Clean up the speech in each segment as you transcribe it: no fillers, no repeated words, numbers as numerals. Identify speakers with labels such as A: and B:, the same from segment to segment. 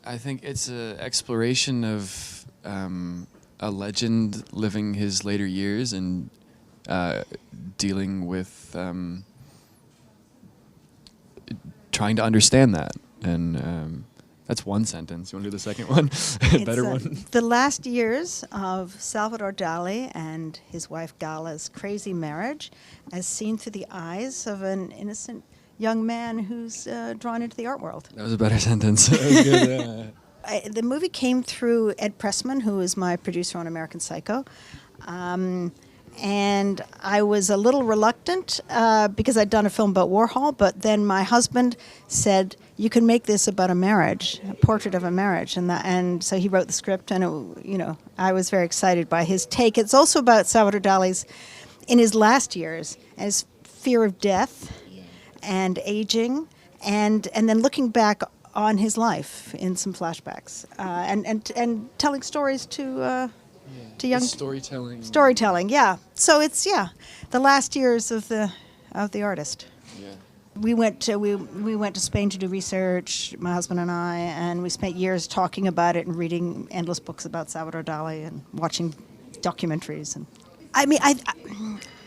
A: I think it's an exploration of a legend living his later years and dealing with trying to understand that. And that's one sentence. You want to do the second one? Better one?
B: The last years of Salvador Dali and his wife Gala's crazy marriage as seen through the eyes of an innocent young man who's drawn into the art world.
A: That was a better sentence. That was good.
B: The movie came through Ed Pressman, who is my producer on American Psycho. And I was a little reluctant because I'd done a film about Warhol, but then my husband said, you can make this about a marriage, a portrait of a marriage. And so he wrote the script, and I was very excited by his take. It's also about Salvador Dali's, in his last years, his fear of death and aging, and then looking back on his life in some flashbacks, and telling stories to young storytelling. Yeah. So it's the last years of the artist.
A: Yeah.
B: We went to Spain to do research, my husband and I, and we spent years talking about it and reading endless books about Salvador Dali and watching documentaries. And I mean,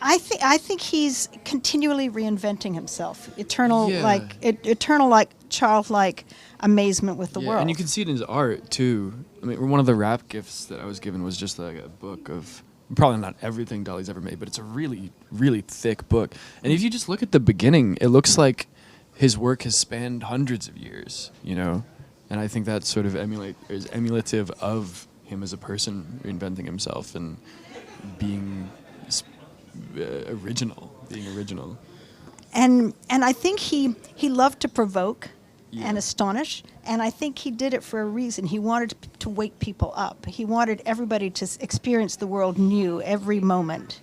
B: I think he's continually reinventing himself. Eternal, childlike amazement with the world.
A: And you can see it in his art too. I mean, one of the rap gifts that I was given was just like a book of probably not everything Dali's ever made, but it's a really, really thick book. And if you just look at the beginning, it looks like his work has spanned hundreds of years, And I think that sort of is emulative of him as a person reinventing himself and being original. And
B: I think he loved to provoke and astonish, and I think he did it for a reason. He wanted to wake people up. He wanted everybody to experience the world new every moment,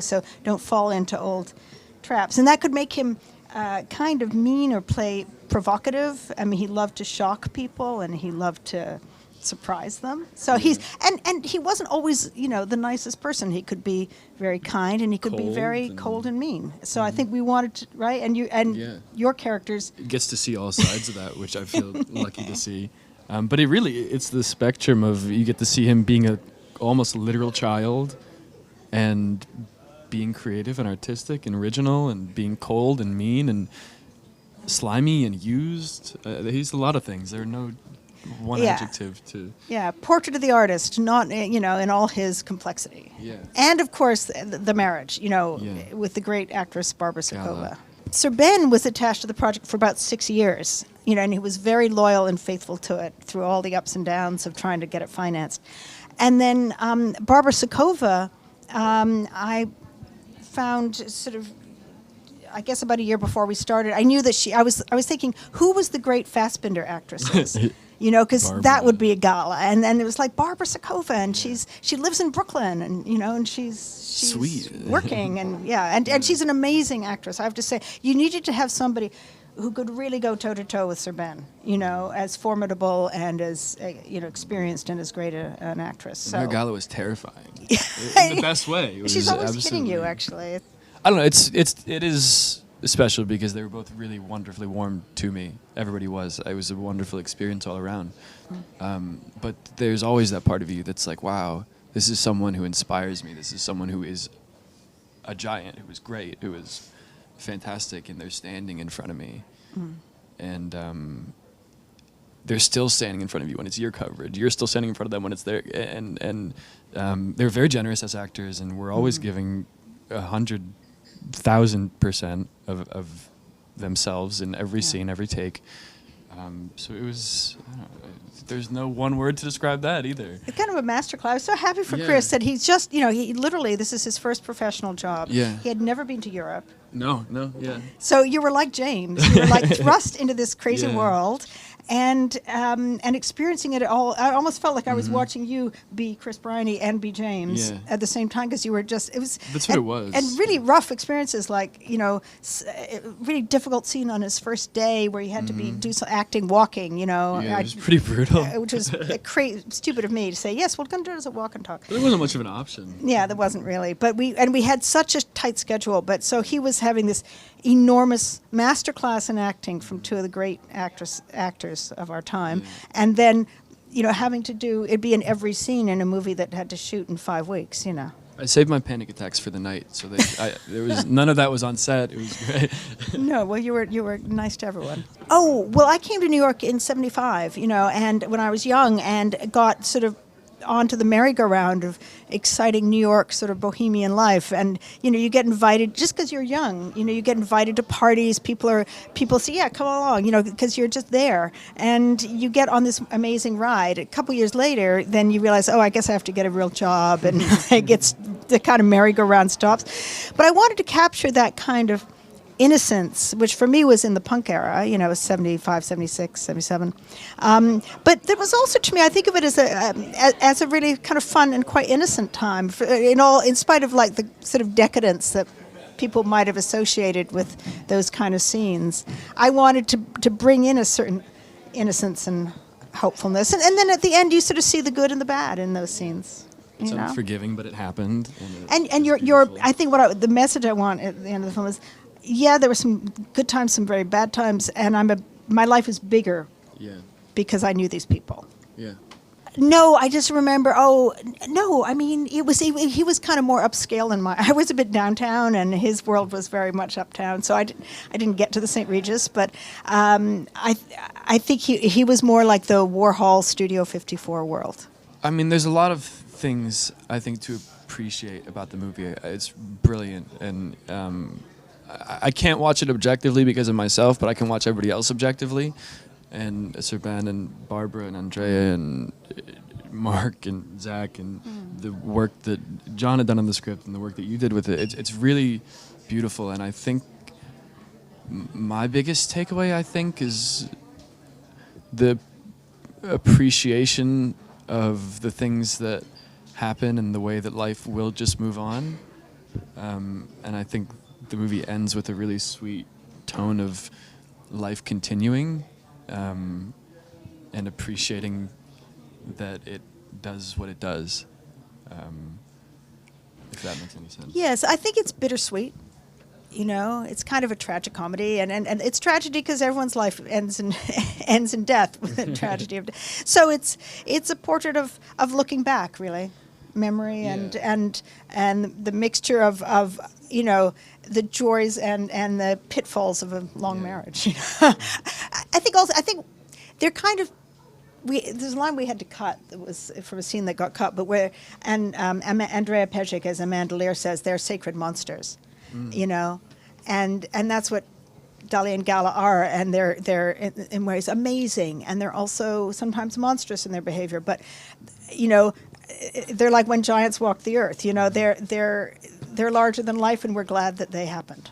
B: so don't fall into old traps. And that could make him kind of mean or play provocative. I mean, he loved to shock people, and he loved to surprise them. So he's and he wasn't always the nicest person. He could be very kind, and he could be very cold and mean. So I think we wanted to, right, and your characters
A: gets to see all sides of that, which I feel lucky to see. But it's the spectrum of, you get to see him being a almost literal child and being creative and artistic and original and being cold and mean and slimy and used. He's a lot of things. There are no one adjective to...
B: Yeah, portrait of the artist, not, in all his complexity.
A: Yeah.
B: And, of course, the marriage, with the great actress Barbara Sakova. Sir Ben was attached to the project for about 6 years, and he was very loyal and faithful to it through all the ups and downs of trying to get it financed. And then Barbara Sakova, I found sort of, I guess about a year before we started, I knew that I was thinking, who was the great Fassbinder actresses? Because that would be a gala, and it was like Barbara Sakova, and she lives in Brooklyn, and and she's
A: sweet
B: working, and she's an amazing actress. I have to say, you needed to have somebody who could really go toe to toe with Sir Ben, as formidable and as experienced and as great an actress. So
A: her gala was terrifying, in the best way.
B: She's always hitting you, actually.
A: I don't know. It is special because they were both really wonderfully warm to me. Everybody was. It was a wonderful experience all around. But there's always that part of you that's like, wow, this is someone who inspires me. This is someone who is a giant, who is great, who is fantastic, and they're standing in front of me. And they're still standing in front of you when it's your coverage. You're still standing in front of them when it's their... And they're very generous as actors, and we're always giving 100,000% of themselves in every scene, every take. So it was, I don't know, there's no one word to describe that either.
B: It's kind of a masterclass. I was so happy for Chris that he's just, he literally, this is his first professional job.
A: Yeah.
B: He had never been to Europe.
A: No.
B: So you were like James. You were like thrust into this crazy world. And experiencing it all, I almost felt like I was watching you be Chris Briney and be James at the same time, because you were just, it was...
A: That's what it was.
B: And really rough experiences, like, really difficult scene on his first day where he had to do some acting, walking,
A: Yeah, it was pretty brutal.
B: Which was stupid of me to say, yes, we're going to do it as a walk and talk.
A: But there wasn't much of an option.
B: Yeah, there wasn't really. But we had such a tight schedule, but so he was having this enormous masterclass in acting from two of the great actors, actors of our time, and then, having to do it'd be in every scene in a movie that had to shoot in 5 weeks.
A: I saved my panic attacks for the night, so there was none of that was on set. It was great.
B: No, well, you were nice to everyone. Oh, well, I came to New York in '75, and when I was young, and got sort of onto the merry-go-round of exciting New York sort of bohemian life. And you get invited just because you're young. You get invited to parties. People say, yeah, come along, because you're just there, and you get on this amazing ride. A couple years later, then you realize, oh, I guess I have to get a real job, and it gets the kind of merry-go-round stops. But I wanted to capture that kind of innocence, which for me was in the punk era, 75, 76, 77. But there was also, to me, I think of it as a really kind of fun and quite innocent time, in spite of like the sort of decadence that people might have associated with those kind of scenes. I wanted to bring in a certain innocence and hopefulness. And then at the end, you sort of see the good and the bad in those scenes.
A: It's unforgiving, but it happened.
B: And your I think the message I want at the end of the film is, yeah, there were some good times, some very bad times, and my life is bigger because I knew these people.
A: Yeah.
B: No, I just remember. Oh no, I mean, he was kind of more upscale than I was a bit downtown, and his world was very much uptown. So I didn't get to the St. Regis, but I think he was more like the Warhol Studio 54 world.
A: I mean, there's a lot of things I think to appreciate about the movie. It's brilliant, and I can't watch it objectively because of myself, but I can watch everybody else objectively. And Serban and Barbara and Andrea and Mark and Zach and the work that John had done on the script and the work that you did with it. It's really beautiful. And I think my biggest takeaway, is the appreciation of the things that happen and the way that life will just move on. And I think the movie ends with a really sweet tone of life continuing, and appreciating that it does what it does, if that makes any sense.
B: Yes, I think it's bittersweet. It's kind of a tragic comedy, and it's tragedy because everyone's life ends in death with a tragedy of death. So it's a portrait of looking back, really, memory and the mixture of the joys and the pitfalls of a long marriage. I think they're kind of. There's a line we had to cut that was from a scene that got cut, but Andrea Pejcik, as Amanda Lear says, they're sacred monsters, and that's what Dali and Gala are, and they're in ways amazing, and they're also sometimes monstrous in their behavior, but they're like when giants walk the earth. They're larger than life, and we're glad that they happened.